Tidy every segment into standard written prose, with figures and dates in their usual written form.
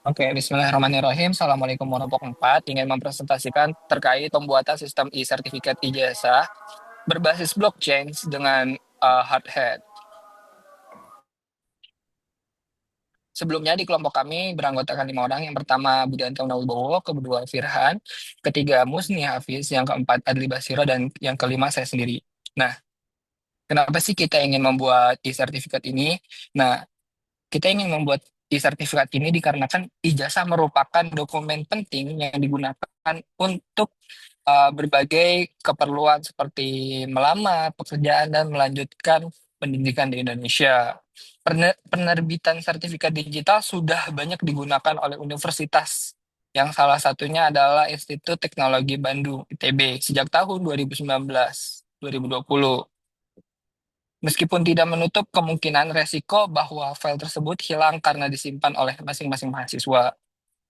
Oke, Bismillahirrahmanirrahim. Assalamualaikum warahmatullahi wabarakatuh. Ingin mempresentasikan terkait pembuatan sistem e-sertifikat ijazah berbasis blockchain dengan hard hat. Sebelumnya di kelompok kami beranggotakan 5 orang. Yang pertama Budianto Wibowo, kedua Firhan, ketiga Musni Hafiz, yang keempat Adli Basiro, dan yang kelima saya sendiri. Nah, kenapa sih kita ingin membuat e-sertifikat ini? Nah, kita ingin membuat e-sertifikat ini dikarenakan ijazah merupakan dokumen penting yang digunakan untuk berbagai keperluan seperti melamar pekerjaan dan melanjutkan pendidikan di Indonesia. Penerbitan sertifikat digital sudah banyak digunakan oleh universitas, yang salah satunya adalah Institut Teknologi Bandung (ITB) sejak tahun 2019-2020. Meskipun tidak menutup kemungkinan resiko bahwa file tersebut hilang karena disimpan oleh masing-masing mahasiswa.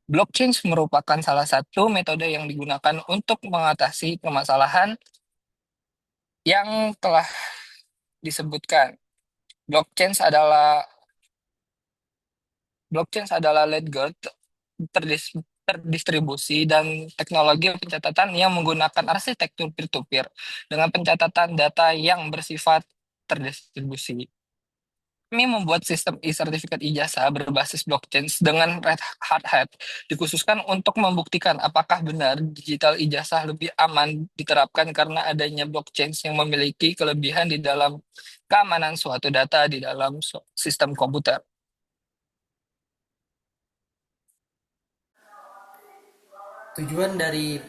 Blockchain merupakan salah satu metode yang digunakan untuk mengatasi permasalahan yang telah disebutkan. Blockchain adalah ledger terdistribusi dan teknologi pencatatan yang menggunakan arsitektur peer-to-peer dengan pencatatan data yang bersifat terdistribusi. Kami membuat sistem e-sertifikat ijazah berbasis blockchain dengan Red Hat Hat dikhususkan untuk membuktikan apakah benar digital ijazah lebih aman diterapkan karena adanya blockchain yang memiliki kelebihan di dalam keamanan suatu data di dalam sistem komputer. Tujuan dari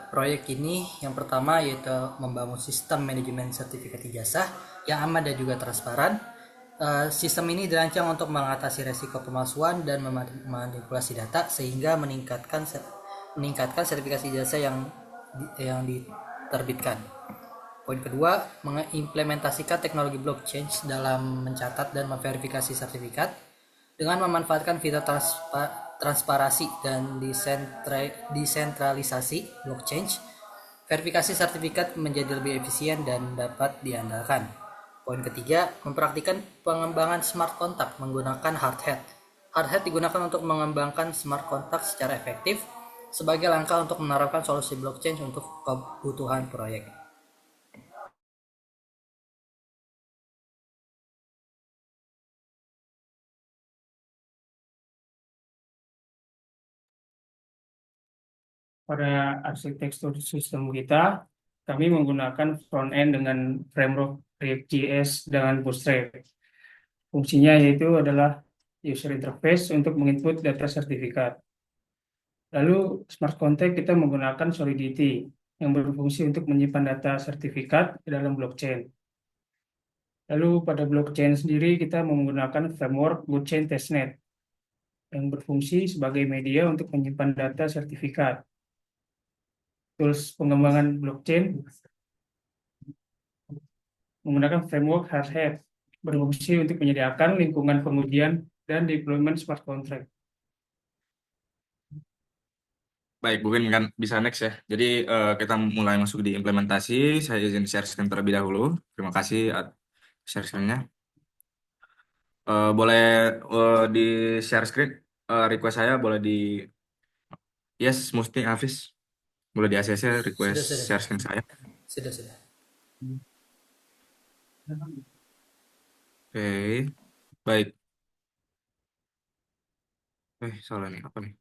proyek ini yang pertama yaitu membangun sistem manajemen sertifikat ijazah yang aman dan juga transparan. Sistem ini dirancang untuk mengatasi resiko pemalsuan dan memanipulasi data sehingga meningkatkan sertifikasi ijazah yang diterbitkan. Poin kedua, mengimplementasikan teknologi blockchain dalam mencatat dan memverifikasi sertifikat dengan memanfaatkan fitur transparasi dan desentralisasi blockchain. Verifikasi sertifikat menjadi lebih efisien dan dapat diandalkan. Poin ketiga, mempraktikkan pengembangan smart contract menggunakan hard hat. Hard hat digunakan untuk mengembangkan smart contract secara efektif sebagai langkah untuk menerapkan solusi blockchain untuk kebutuhan proyek. Pada arsitektur sistem kita, kami menggunakan front end dengan framework React.js dengan Bootstrap. Fungsinya yaitu adalah user interface untuk menginput data sertifikat. Lalu smart contract kita menggunakan Solidity yang berfungsi untuk menyimpan data sertifikat di dalam blockchain. Lalu pada blockchain sendiri kita menggunakan framework blockchain testnet yang berfungsi sebagai media untuk menyimpan data sertifikat. Tools pengembangan blockchain menggunakan framework Hardhat berfungsi untuk menyediakan lingkungan pengujian dan deployment smart contract. Baik, mungkin kan bisa next ya. Jadi kita mulai masuk di implementasi. Saya izin share screen terlebih dahulu. Terima kasih share screen-nya. Boleh di share screen. Request saya boleh di yes, Musti Hafiz. Boleh di ACC request Sudah. share screen saya. Sudah. Oke, baik. Salah nih, apa nih?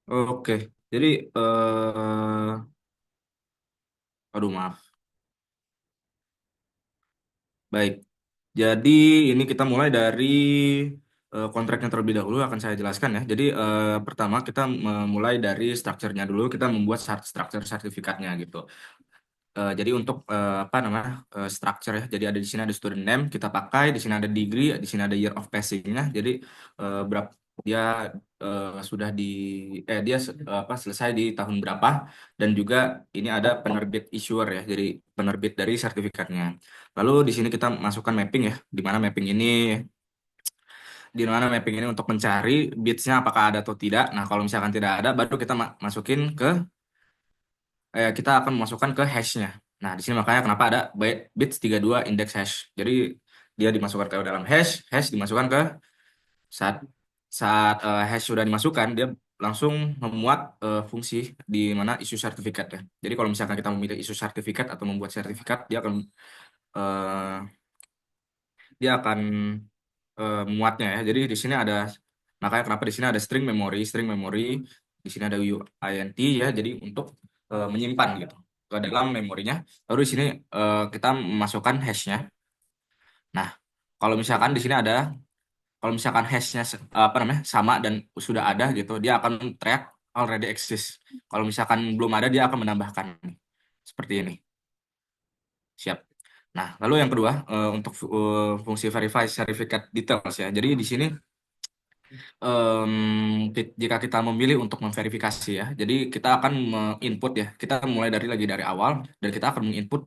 Oke, jadi aduh maaf. Baik, jadi ini kita mulai dari kontraknya terlebih dahulu akan saya jelaskan ya. Jadi pertama kita memulai dari strukturnya dulu, kita membuat struktur sertifikatnya gitu. Jadi untuk apa namanya structure ya. Jadi ada di sini ada student name kita pakai, di sini ada degree, di sini ada year of passing-nya. Jadi berapa dia sudah dia apa selesai di tahun berapa, dan juga ini ada penerbit issuer ya. Jadi penerbit dari sertifikatnya. Lalu di sini kita masukkan mapping ya, di mana mapping ini untuk mencari bits-nya apakah ada atau tidak. Nah, kalau misalkan tidak ada, baru kita masukin ke kita akan memasukkan ke hash-nya. Nah, di sini makanya kenapa ada bits 32 index hash. Jadi dia dimasukkan ke dalam hash, hash dimasukkan ke saat saat hash sudah dimasukkan, dia langsung memuat fungsi di mana issue sertifikat ya. Jadi kalau misalkan kita memilih issue sertifikat atau membuat sertifikat, eh, dia akan memuatnya ya. Jadi di sini ada, makanya kenapa di sini ada string memory, di sini ada uint ya. Jadi untuk menyimpan gitu ke dalam memorinya. Lalu di sini kita memasukkan hashnya. Nah, kalau misalkan di sini ada, kalau misalkan hashnya apa namanya sama dan sudah ada gitu, dia akan track already exist. Kalau misalkan belum ada, dia akan menambahkan seperti ini. Siap. Nah, lalu yang kedua untuk fungsi verify certificate details ya. Jadi di sini jika kita memilih untuk memverifikasi ya, jadi kita akan menginput ya, kita mulai lagi dari awal dan kita akan menginput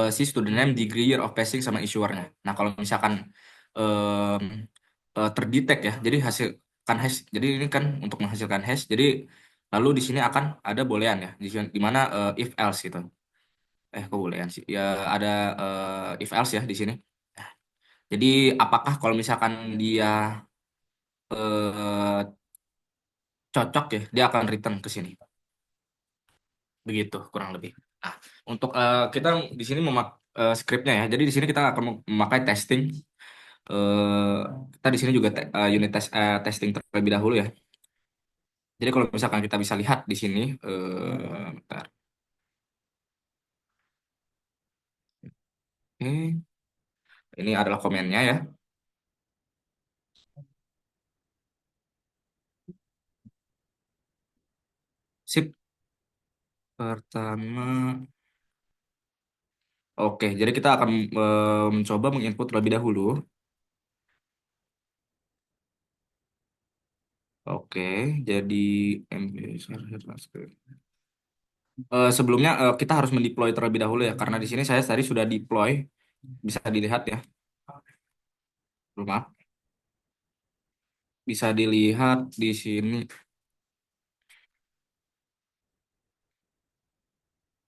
si student name, degree, year of passing sama issuernya. Nah kalau misalkan em, terdetek ya, jadi hasilkan hash, jadi ini kan untuk menghasilkan hash, jadi lalu di sini akan ada boolean ya, di mana if else gitu. Kok boolean sih? Ya ada if else ya di sini. Jadi apakah kalau misalkan dia eh, cocok ya, dia akan return ke sini. Begitu kurang lebih. Nah, untuk kita di sini scriptnya ya. Jadi di sini kita akan memakai testing. Eh, kita di sini juga unit testing terlebih dahulu ya. Jadi kalau misalkan kita bisa lihat di sini, bentar. Oke, ini adalah komennya ya. Sip. Pertama, oke. Jadi kita akan mencoba menginput terlebih dahulu. Oke, jadi MB sebelumnya kita harus mendeploy terlebih dahulu ya, karena di sini saya tadi sudah deploy, bisa dilihat ya, maaf, bisa dilihat di sini.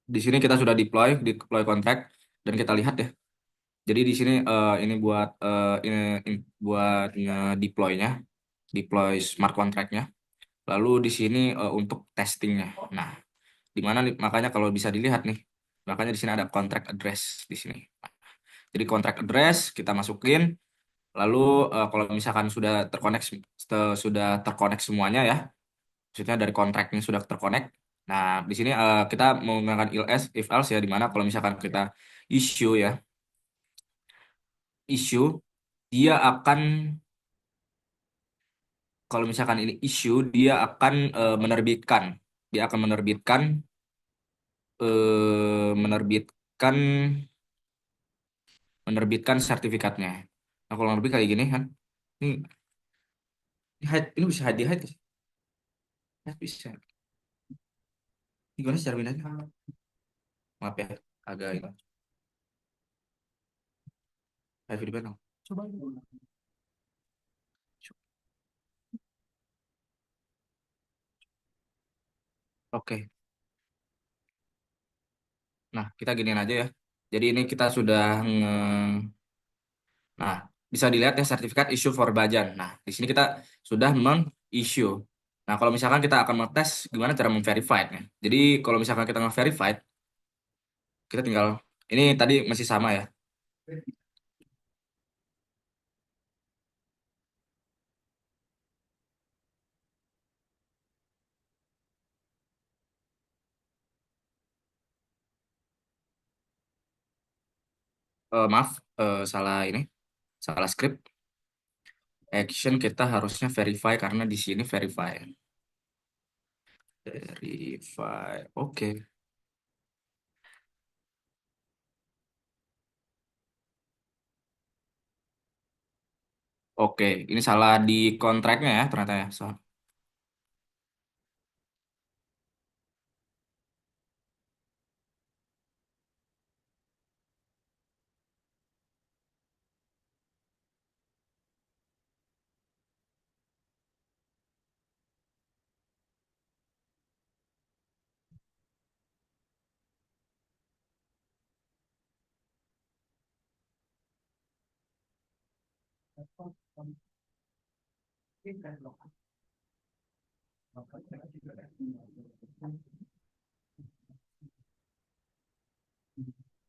Di sini kita sudah deploy kontrak dan kita lihat ya. Jadi di sini ini buat buat deploy-nya, deploy smart contract-nya. Lalu di sini untuk testingnya. Nah, di mana makanya kalau bisa dilihat nih, makanya di sini ada contract address di sini. Jadi contract address kita masukin. Lalu kalau misalkan sudah terkonek semuanya ya, maksudnya dari kontraknya sudah terkonek. Nah, di sini kita menggunakan if else ya, di mana kalau misalkan kita issue ya, issue dia akan, kalau misalkan ini issue dia akan menerbitkan, dia akan menerbitkan menerbitkan sertifikatnya. Nah, kalau lebih kayak gini kan, ini ini bisa di hide, bisa. Ini gimana sih cara mindahnya? Maaf ya, agak ini. Hide video panel. Coba. Oke. Nah, kita giniin aja ya. Jadi ini kita sudah nah, bisa dilihat ya sertifikat issue for Bajan. Nah, di sini kita sudah meng-issue. Nah, kalau misalkan kita akan ngetes gimana cara memverified-nya. Jadi, kalau misalkan kita nge-verified, kita tinggal, ini tadi masih sama ya. Maaf, salah ini, salah script. Action kita harusnya verify karena di sini verify. Verify, oke. Oke, ini salah di kontraknya ya ternyata ya.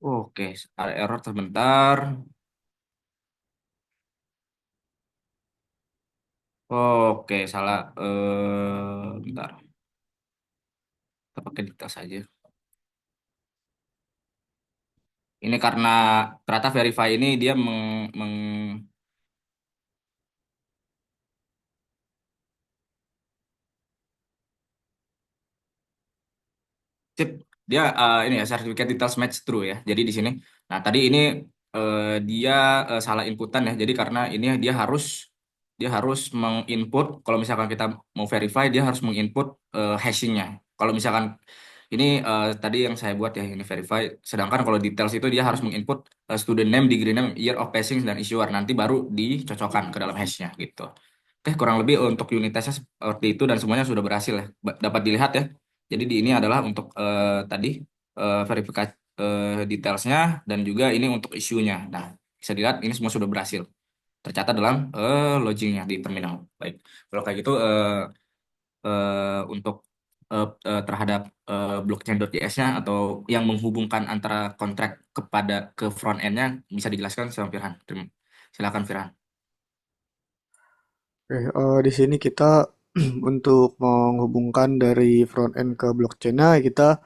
Oke, ada error sebentar. Oke, salah. Bentar. Kita pakai detail saja. Ini karena ternyata verify ini dia Sip. Dia ini ya sertifikat details match true ya. Jadi di sini. Nah, tadi ini dia salah inputan ya. Jadi karena ini dia harus menginput kalau misalkan kita mau verify dia harus menginput hashingnya. Kalau misalkan ini tadi yang saya buat ya ini verify. Sedangkan kalau details itu dia harus menginput student name, degree name, year of passing dan issuer nanti baru dicocokkan ke dalam hashnya gitu. Oke, kurang lebih untuk unit testnya seperti itu dan semuanya sudah berhasil ya. Dapat dilihat ya. Jadi di ini adalah untuk tadi verifikasi detailsnya dan juga ini untuk isunya. Nah, bisa dilihat ini semua sudah berhasil tercatat dalam logingnya di terminal. Baik, kalau kayak gitu untuk terhadap blockchain.js-nya atau yang menghubungkan antara kontrak ke front end-nya bisa dijelaskan sama Firhan. Silakan Firhan. Oke, di sini kita untuk menghubungkan dari front end ke blockchain-nya kita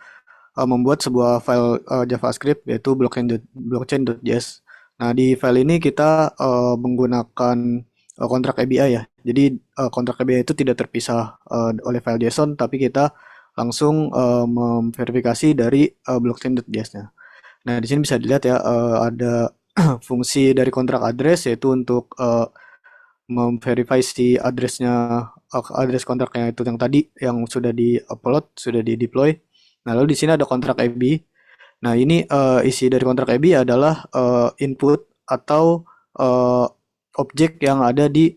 membuat sebuah file JavaScript yaitu blockchain.js. Nah, di file ini kita menggunakan kontrak ABI ya. Jadi kontrak ABI itu tidak terpisah oleh file JSON, tapi kita langsung memverifikasi dari blockchain.js-nya. Nah, di sini bisa dilihat ya ada fungsi dari kontrak address yaitu untuk memverify si address kontraknya itu yang tadi yang sudah di-upload, sudah di-deploy. Nah, lalu di sini ada kontrak AB. Nah, ini isi dari kontrak AB adalah input atau uh, objek yang ada di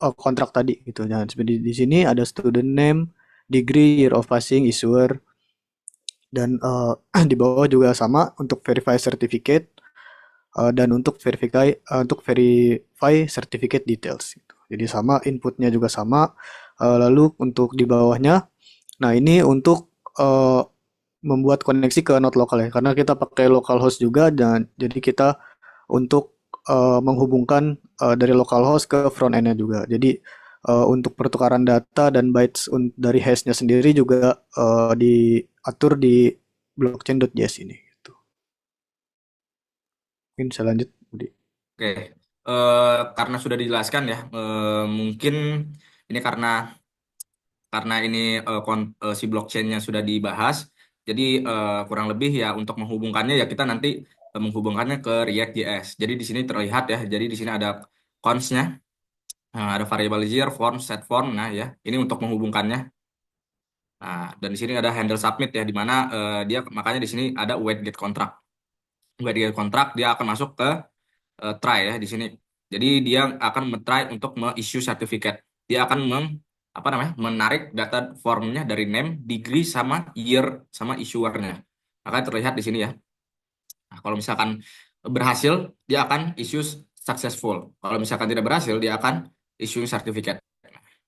kontrak tadi gitu. Nah, seperti di sini ada student name, degree, year of passing, issuer, dan di bawah juga sama untuk verify certificate dan untuk verify certificate details gitu. Jadi sama inputnya juga sama. Lalu untuk di bawahnya, nah ini untuk membuat koneksi ke node lokal ya, karena kita pakai localhost juga dan jadi kita untuk menghubungkan dari localhost ke front end-nya juga. Jadi untuk pertukaran data dan bytes dari hash-nya sendiri juga diatur di blockchain.js ini. Gitu. Mungkin saya lanjut, Budi. Oke, karena sudah dijelaskan ya, mungkin ini karena ini si blockchain-nya sudah dibahas, jadi kurang lebih ya untuk menghubungkannya ya kita nanti menghubungkannya ke React.js. Jadi di sini terlihat ya, jadi di sini ada cons-nya, ada variable year, form, set form, nah ya, ini untuk menghubungkannya. Nah, dan di sini ada handle submit ya, di mana dia makanya di sini ada wait get contract. Wait get contract dia akan masuk ke try ya di sini. Jadi dia akan men-try untuk me-issue certificate. Dia akan apa namanya? Menarik data formnya dari name, degree sama year sama issuernya. Makanya terlihat di sini ya. Nah, kalau misalkan berhasil, dia akan issue successful. Kalau misalkan tidak berhasil, dia akan issue certificate.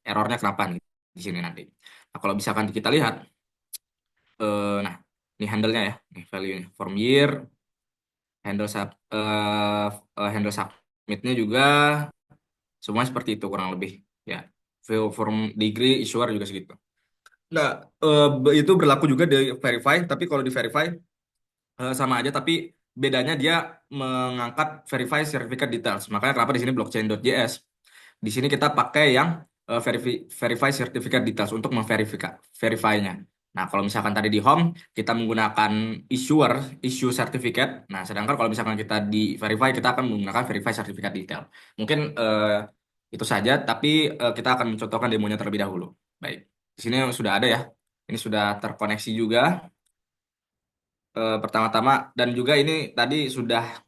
Errornya kenapa nih di sini nanti. Nah, kalau misalkan kita lihat, nah ini handle-nya ya, nih value-nya. Form year, handle submit-nya juga semua seperti itu kurang lebih ya. Form degree issuer juga segitu. Nah, itu berlaku juga di verify, tapi kalau di verify sama aja, tapi bedanya dia mengangkat verify certificate details. Makanya kenapa di sini blockchain.js. Di sini kita pakai yang verify certificate details untuk verify-nya. Nah, kalau misalkan tadi di home kita menggunakan issuer, issue certificate. Nah, sedangkan kalau misalkan kita di verify kita akan menggunakan verify certificate detail. Mungkin itu saja, tapi kita akan mencontohkan demonya terlebih dahulu. Baik, di sini sudah ada ya. Ini sudah terkoneksi juga pertama-tama dan juga ini tadi sudah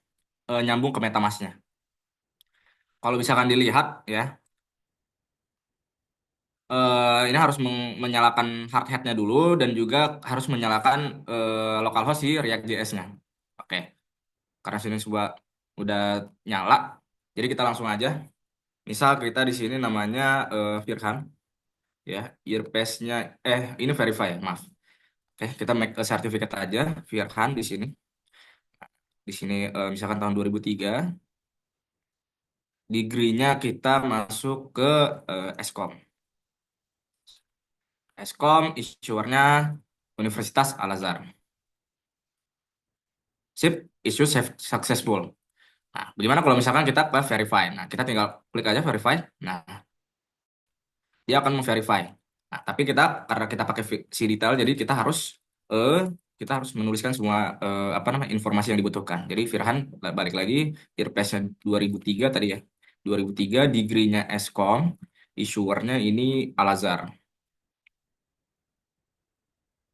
nyambung ke MetaMask-nya. Kalau misalkan dilihat ya, ini harus menyalakan hard hat-nya dulu dan juga harus menyalakan localhost si React.js-nya. Oke, karena sini udah nyala, jadi kita langsung aja. Misal kita di sini namanya Firhan, ya, earpass-nya, ini verify ya, maaf. Oke, kita make a certificate aja, Firhan di sini. Di sini misalkan tahun 2003, degree-nya kita masuk ke Eskom. Eskom, issuernya Universitas Al-Azhar. Sip, issue successful. Nah, bagaimana kalau misalkan kita ke verify? Nah, kita tinggal klik aja verify. Nah, dia akan memverify. Nah, tapi kita karena kita pakai si detail, jadi eh kita harus menuliskan semua apa namanya informasi yang dibutuhkan. Jadi Firhan balik lagi earpass-nya 2003 tadi ya. 2003 degree-nya Eskom, issuer-nya ini Al-Azhar.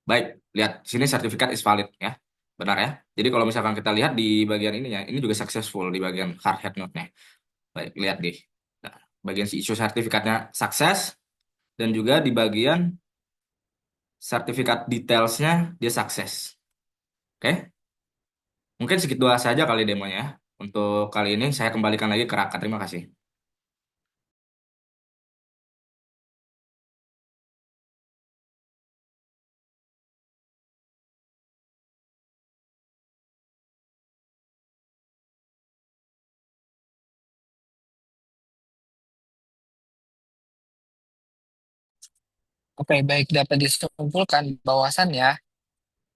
Baik, lihat sini sertifikat is valid ya. Benar ya. Jadi kalau misalkan kita lihat di bagian ini ya, ini juga successful di bagian hard hat note-nya. Baik, lihat deh. Nah, bagian si issue sertifikatnya sukses dan juga di bagian sertifikat detailsnya dia sukses. Oke, mungkin segitu dua saja kali demonya ya. Untuk kali ini saya kembalikan lagi ke Raka. Terima kasih. Oke, baik, dapat disimpulkan bahwasannya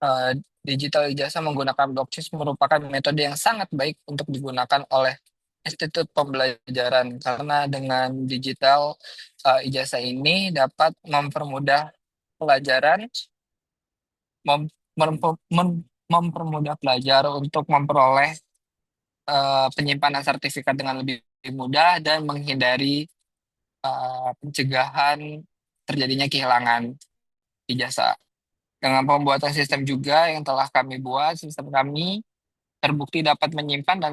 eh, digital ijazah menggunakan blockchain merupakan metode yang sangat baik untuk digunakan oleh institut pembelajaran karena dengan digital ijazah ini dapat mempermudah pelajaran, mempermudah pelajar untuk memperoleh penyimpanan sertifikat dengan lebih mudah dan menghindari pencegahan terjadinya kehilangan ijazah. Dengan pembuatan sistem juga yang telah kami buat, sistem kami terbukti dapat menyimpan dan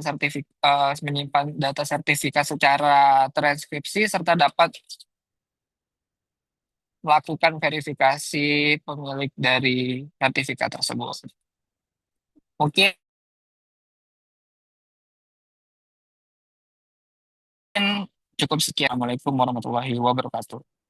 menyimpan data sertifikat secara transkripsi serta dapat melakukan verifikasi pemilik dari sertifikat tersebut. Mungkin cukup sekian. Assalamualaikum warahmatullahi wabarakatuh.